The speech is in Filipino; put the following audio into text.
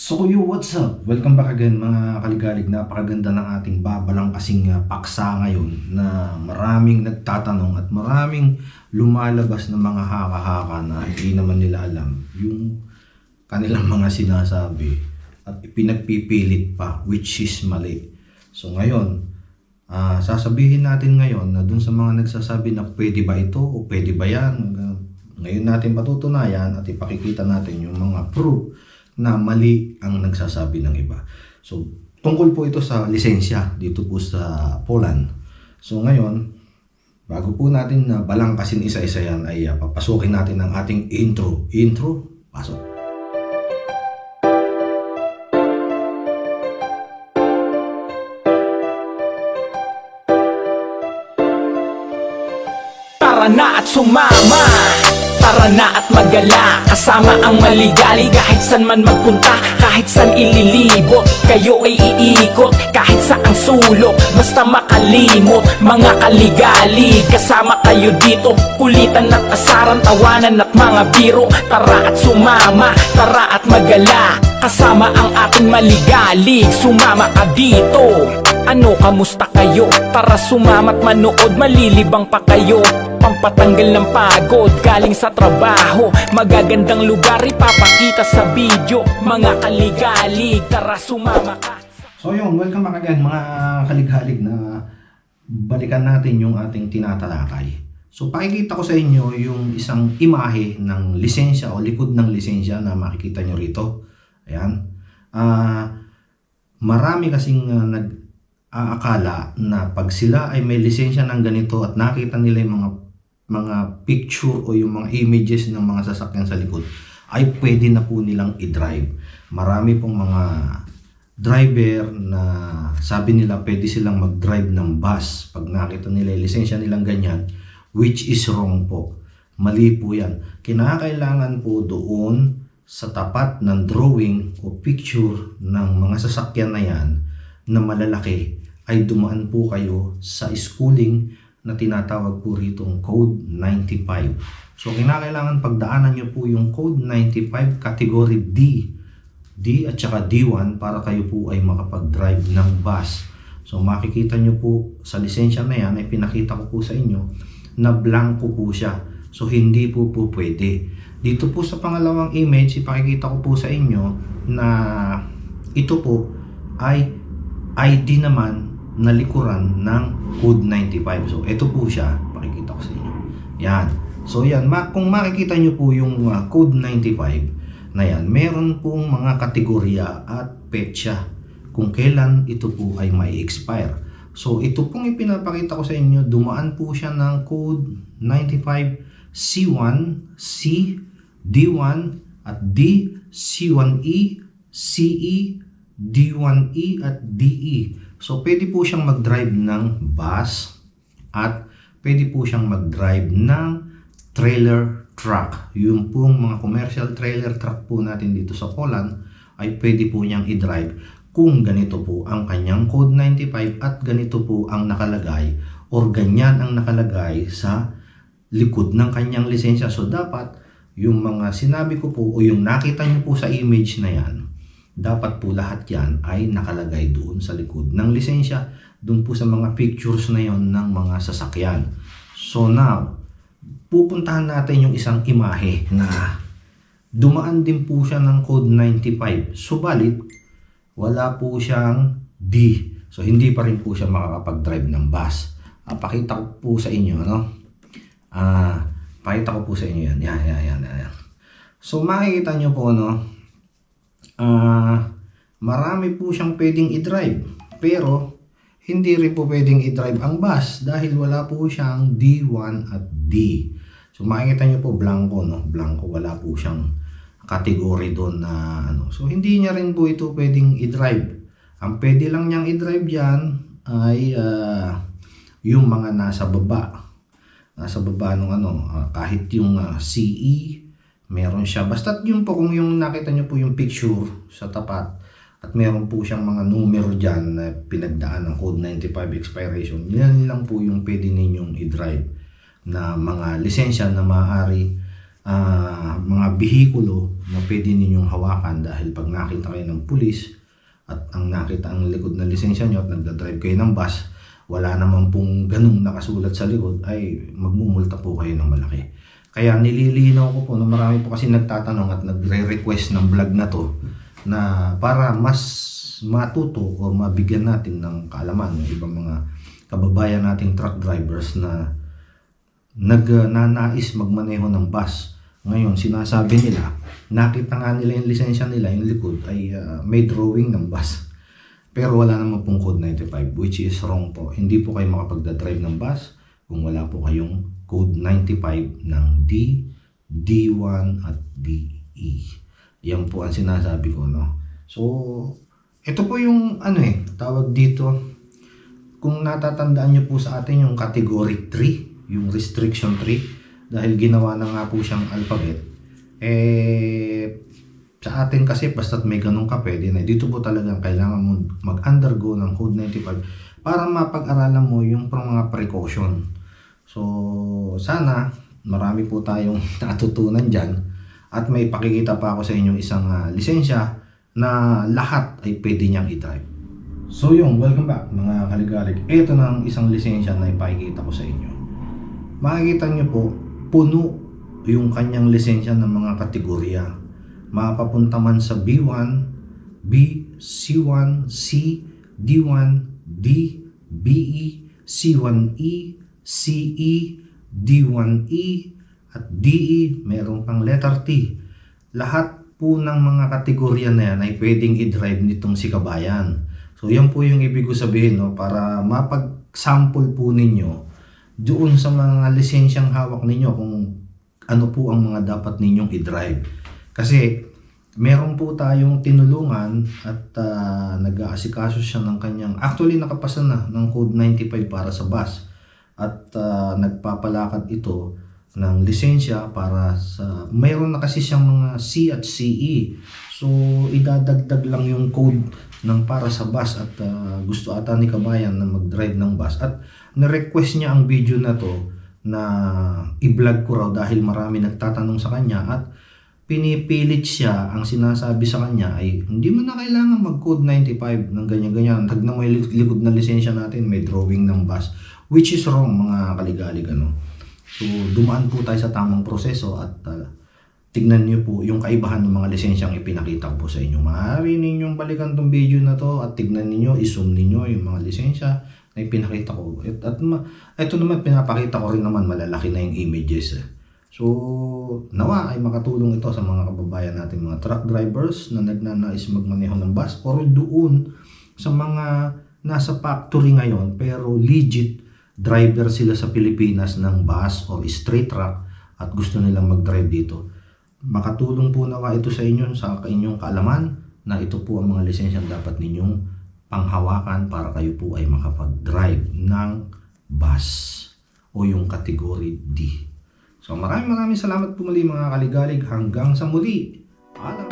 So yo, what's up? Welcome back again mga kaligalig. Napakaganda ng ating babalang kasing paksa ngayon na maraming nagtatanong at maraming lumalabas na mga haka-haka na hindi naman nila alam yung kanilang mga sinasabi at pinagpipilit pa, which is mali. So ngayon, sasabihin natin ngayon na dun sa mga nagsasabi na pwede ba ito o pwede ba yan, ngayon natin patutunayan at ipakikita natin yung mga proof na mali ang nagsasabi ng iba. So, tungkol po ito sa lisensya dito po sa Poland. So, ngayon, bago po natin na balangkasin isa-isa yan, ay papasukin natin ang ating intro. Intro, pasok. Tara na at sumama, tara na at magala, kasama ang maligali. Kahit san man magpunta, kahit san ililibot, kayo ay iikot kahit saang sulok, basta makalimot. Mga kaligali, kasama kayo dito, kulitan at asaran, tawanan at mga biro. Tara at sumama, tara at magala, kasama ang ating maligalig. Sumama ka dito. Ano, kamusta kayo? Tara sumama't manood, malilibang pa kayo. Pampatanggal ng pagod, galing sa trabaho. Magagandang lugar ipapakita sa video. Mga kaligalig, tara sumama ka. So yun, welcome back again mga kalighalig na balikan natin yung ating tinatalakay. So pakikita ko sa inyo yung isang imahe ng lisensya o likod ng lisensya na makikita nyo rito. Ayan. Marami kasing nag-aakala na pag sila ay may lisensya ng ganito at nakita nila yung mga picture o yung mga images ng mga sasakyan sa likod, ay pwede na po nilang i-drive. Marami pong mga driver na sabi nila pwede silang mag-drive ng bus pag nakita nila yung lisensya nilang ganyan, which is wrong po. Mali po yan. Kinakailangan po doon sa tapat ng drawing o picture ng mga sasakyan na yan na malalaki ay dumaan po kayo sa schooling na tinatawag po ritong Code 95. So kinakailangan pagdaanan nyo po yung Code 95 Category D at saka D1 para kayo po ay makapag-drive ng bus. So makikita nyo po sa lisensya na yan ay pinakita ko po sa inyo na blanco po siya. So hindi po pwede. Dito po sa pangalawang image, ipakikita ko po sa inyo na ito po ay ID naman na likuran ng Code 95. So ito po siya, pakikita ko sa inyo. Yan. So yan, kung makikita nyo po yung Code 95 na yan, meron pong mga kategorya at petsa kung kailan ito po ay may expire. So ito pong ipinapakita ko sa inyo, dumaan po siya ng Code 95 C1, C, D1 at D, C1E, CE, D1E at DE. So pwede po siyang mag-drive ng bus at pwede po siyang mag-drive ng trailer truck. Yung pong mga commercial trailer truck po natin dito sa Poland ay pwede po niyang i-drive kung ganito po ang kanyang Code 95 at ganito po ang nakalagay or ganyan ang nakalagay sa likod ng kanyang lisensya. So dapat yung mga sinabi ko po o yung nakita niyo po sa image na yan, dapat po lahat yan ay nakalagay doon sa likod ng lisensya, doon po sa mga pictures na yon ng mga sasakyan. So now, pupuntahan natin yung isang imahe na dumaan din po siya ng Code 95. Subalit, wala po siyang D. So hindi pa rin po siya makakapag-drive ng bus. Pakita ko po sa inyo, ano? Pakita ko po sa inyo yan. Yan. So makikita nyo po, no? Marami po siyang pwedeng i-drive, pero hindi rin po pwedeng i-drive ang bus dahil wala po siyang D1 at D. So makikita nyo po blanco, no? Blanco, wala po siyang category doon na ano. So hindi niya rin po ito pwedeng i-drive. Ang pwede lang niyang i-drive yan ay yung mga nasa baba ng ano, kahit yung CE meron siya. Basta yun po, kung yung nakita nyo po yung picture sa tapat at meron po siyang mga numero dyan na pinagdaan ng Code 95 expiration, yan lang po yung pwede ninyong i-drive na mga lisensya na maaari mga bihikulo na pwede ninyong hawakan, dahil pag nakita kayo ng pulis at ang nakita ang likod na lisensya nyo at nagdadrive kayo ng bus, wala naman pong ganung nakasulat sa likod, ay magmumulta po kayo ng malaki. Kaya nililinaw ko po na marami po kasi nagtatanong at nagre-request ng vlog na to, na para mas matuto o mabigyan natin ng kaalaman yung ibang mga kababayan nating truck drivers na nagnanais magmaneho ng bus. Ngayon, sinasabi nila, nakita nga nila yung lisensya nila, yung likod ay may drawing ng bus. Pero wala naman pong code 95, which is wrong po. Hindi po kayo makapagdadrive ng bus kung wala po kayong code 95 ng D, D1 at DE. Yan po ang sinasabi ko, no? So, ito po yung tawag dito. Kung natatandaan nyo po sa atin yung category 3, yung restriction 3, dahil ginawa na nga po siyang alphabet, sa atin kasi basta't may ganun ka, pwede na. Dito po talagang kailangan mo mag-undergo ng code 95 para mapag-aralan mo yung mga precaution. So, sana marami po tayong natutunan dyan at may pakikita pa ako sa inyo isang lisensya na lahat ay pwede niyang i-drive. So yung welcome back mga kaligalig. Ito na ang isang lisensya na ipakikita ko sa inyo. Makikita nyo po, puno yung kanyang lisensya ng mga kategorya. Mapapunta man sa B1, B, C1, C, D1, D, BE, C1E, CE, D1E, at DE, meron pang letter T. Lahat po ng mga kategorya na yan ay pwedeng i-drive nitong si Kabayan. So yan po yung ibig ko sabihin, no, para mapag-sample po ninyo doon sa mga lisensyang hawak ninyo kung ano po ang mga dapat ninyong i-drive. Kasi meron po tayong tinulungan at nag-aasikaso siya ng kanyang, actually nakapasa na ng code 95 para sa bus, at nagpapalakad ito ng lisensya para sa, mayroon na kasi siyang mga C at CE. So idadagdag lang yung code ng para sa bus at gusto ata ni Kabayan na mag-drive ng bus at na-request niya ang video na to na i-vlog ko raw dahil marami nagtatanong sa kanya at pinipilit siya. Ang sinasabi sa kanya ay hindi mo na kailangan mag-code 95 ng ganyan-ganyan. Tagnan mo yung likod na lisensya natin, may drawing ng bus, which is wrong mga kaligalig, ano. So dumaan po tayo sa tamang proseso at tignan niyo po yung kaibahan ng mga lisensyang ipinakita ko po sa inyo. Maaari ninyong balikan tong video na to at tignan niyo, i-zoom niyo yung mga lisensya na ipinakita ko. At ito naman pinapakita ko rin naman, malalaki na yung images. So nawa ay makatulong ito sa mga kababayan natin, mga truck drivers na nagnanais magmaneho ng bus or doon sa mga nasa factory ngayon pero legit driver sila sa Pilipinas ng bus or straight truck at gusto nilang mag-drive dito. Makatulong po nawa ito sa inyo, sa inyong kaalaman na ito po ang mga lisensyang dapat ninyong panghawakan para kayo po ay makapag-drive ng bus o yung category D. So maraming salamat po muli mga kaligalig. Hanggang sa muli. Paalam.